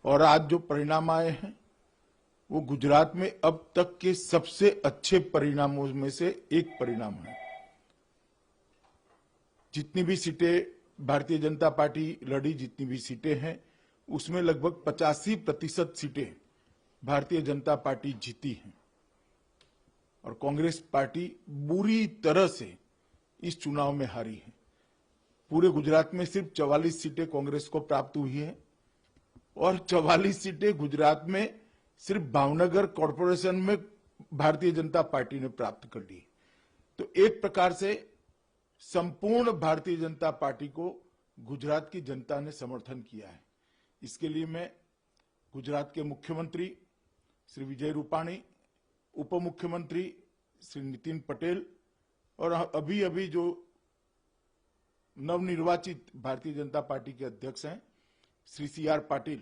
और आज जो परिणाम आए हैं वो गुजरात में अब तक के सबसे अच्छे परिणामों में से एक परिणाम है। जितनी भी सीटें भारतीय जनता पार्टी लड़ी, जितनी भी सीटें हैं, उसमें लगभग 85% सीटें भारतीय जनता पार्टी जीती हैं और कांग्रेस पार्टी बुरी तरह से इस चुनाव में हारी है। पूरे गुजरात में सिर्फ 44 सीटें कांग्रेस को प्राप्त हुई है और 44 सीटें गुजरात में सिर्फ भावनगर कॉरपोरेशन में भारतीय जनता पार्टी ने प्राप्त कर ली। तो एक प्रकार से संपूर्ण भारतीय जनता पार्टी को गुजरात की जनता ने समर्थन किया है। इसके लिए मैं गुजरात के मुख्यमंत्री श्री विजय रूपाणी, उप मुख्यमंत्री श्री नितिन पटेल और अभी अभी जो नवनिर्वाचित भारतीय जनता पार्टी के अध्यक्ष हैं श्री CR पाटिल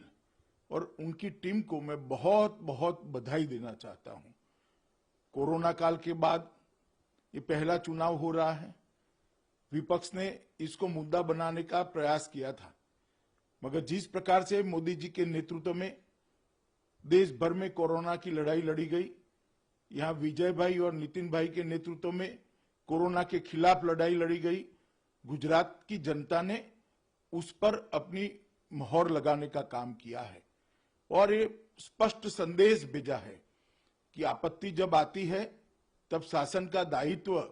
और उनकी टीम को मैं बहुत बहुत बधाई देना चाहता हूं। कोरोना काल के बाद ये पहला चुनाव हो रहा है। विपक्ष ने इसको मुद्दा बनाने का प्रयास किया था, मगर जिस प्रकार से मोदी जी के नेतृत्व में देश भर में कोरोना की लड़ाई लड़ी गई, यहां विजय भाई और नितिन भाई के नेतृत्व में कोरोना के खिलाफ लड़ाई लड़ी गई, गुजरात की जनता ने उस पर अपनी मोहर लगाने का काम किया है और ये स्पष्ट संदेश भेजा है कि आपत्ति जब आती है तब शासन का दायित्व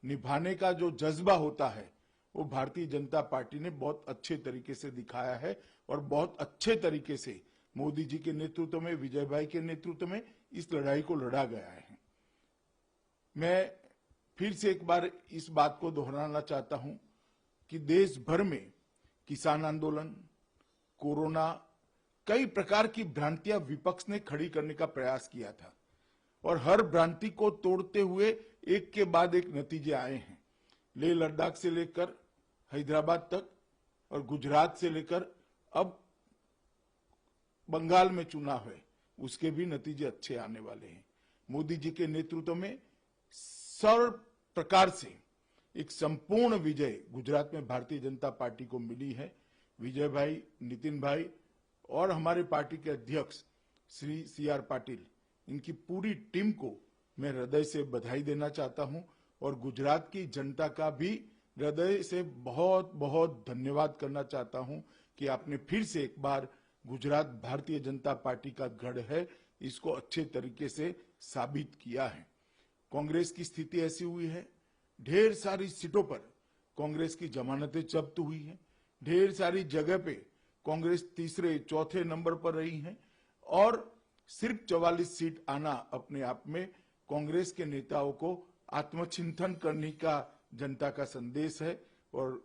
निभाने का जो जज्बा होता है वो भारतीय जनता पार्टी ने बहुत अच्छे तरीके से दिखाया है और बहुत अच्छे तरीके से मोदी जी के नेतृत्व में, विजय भाई के नेतृत्व में इस लड़ाई को लड़ा गया है। मैं फिर से एक बार इस बात को दोहराना चाहता हूं कि देश भर में किसान आंदोलन, कोरोना, कई प्रकार की भ्रांतियां विपक्ष ने खड़ी करने का प्रयास किया था और हर भ्रांति को तोड़ते हुए एक के बाद एक नतीजे आए हैं। लेह लद्दाख से लेकर हैदराबाद तक और गुजरात से लेकर अब बंगाल में चुनाव है, उसके भी नतीजे अच्छे आने वाले हैं। मोदी जी के नेतृत्व में सर्व प्रकार से एक संपूर्ण विजय गुजरात में भारतीय जनता पार्टी को मिली है। विजय भाई, नितिन भाई और हमारे पार्टी के अध्यक्ष श्री CR पाटिल, इनकी पूरी टीम को मैं हृदय से बधाई देना चाहता हूं और गुजरात की जनता का भी हृदय से बहुत बहुत धन्यवाद करना चाहता हूं कि आपने फिर से एक बार गुजरात भारतीय जनता पार्टी का गढ़ है, इसको अच्छे तरीके से साबित किया है। कांग्रेस की स्थिति ऐसी हुई है, ढेर सारी सीटों पर कांग्रेस की जमानतें जब्त हुई हैं, ढेर सारी जगह पे कांग्रेस तीसरे चौथे नंबर पर रही है और सिर्फ 44 सीट आना अपने आप में कांग्रेस के नेताओं को आत्मचिंतन करने का जनता का संदेश है और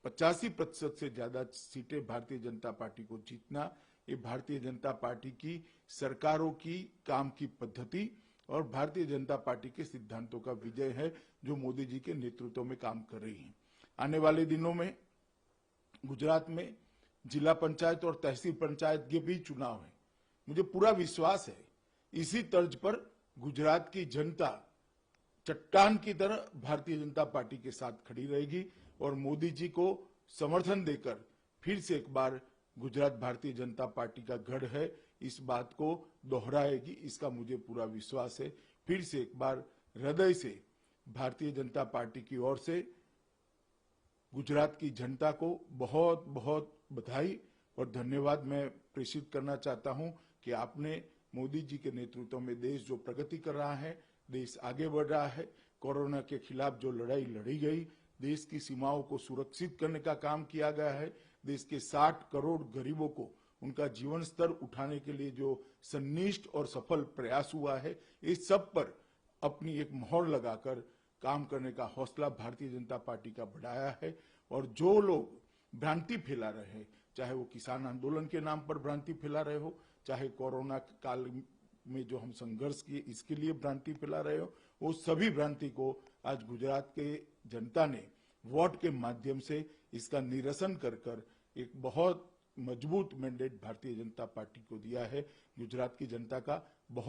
85% से ज्यादा सीटें भारतीय जनता पार्टी को जीतना, ये भारतीय जनता पार्टी की सरकारों की काम की पद्धति और भारतीय जनता पार्टी के सिद्धांतों का विजय है जो मोदी जी के नेतृत्व में काम कर रही है। आने वाले दिनों में गुजरात में जिला पंचायत और तहसील पंचायत के भी चुनाव है। मुझे पूरा विश्वास है इसी तर्ज पर गुजरात की जनता चट्टान की तरह भारतीय जनता पार्टी के साथ खड़ी रहेगी और मोदी जी को समर्थन देकर फिर से एक बार गुजरात भारतीय जनता पार्टी का गढ़ है, इस बात को दोहराएगी, इसका मुझे पूरा विश्वास है। फिर से एक बार हृदय से भारतीय जनता पार्टी की ओर से गुजरात की जनता को बहुत बहुत बधाई और धन्यवाद मैं प्रेषित करना चाहता हूं कि आपने मोदी जी के नेतृत्व में देश जो प्रगति कर रहा है, देश आगे बढ़ रहा है, कोरोना के खिलाफ जो लड़ाई लड़ी गई, देश की सीमाओं को सुरक्षित करने का काम किया गया है, देश के 60 करोड़ गरीबों को उनका जीवन स्तर उठाने के लिए जो सन्निष्ठ और सफल प्रयास हुआ है, इस सब पर अपनी एक मोहर लगाकर काम करने का हौसला भारतीय जनता पार्टी का बढ़ाया है। और जो लोग भ्रांति फैला रहे हैं, चाहे वो किसान आंदोलन के नाम पर भ्रांति फैला रहे हो, चाहे कोरोना काल में जो हम संघर्ष किए इसके लिए भ्रांति फैला रहे हो, वो सभी भ्रांति को आज गुजरात के जनता ने वोट के माध्यम से इसका निरसन कर एक बहुत मजबूत मैंडेट भारतीय जनता पार्टी को दिया है। गुजरात की जनता का बहुत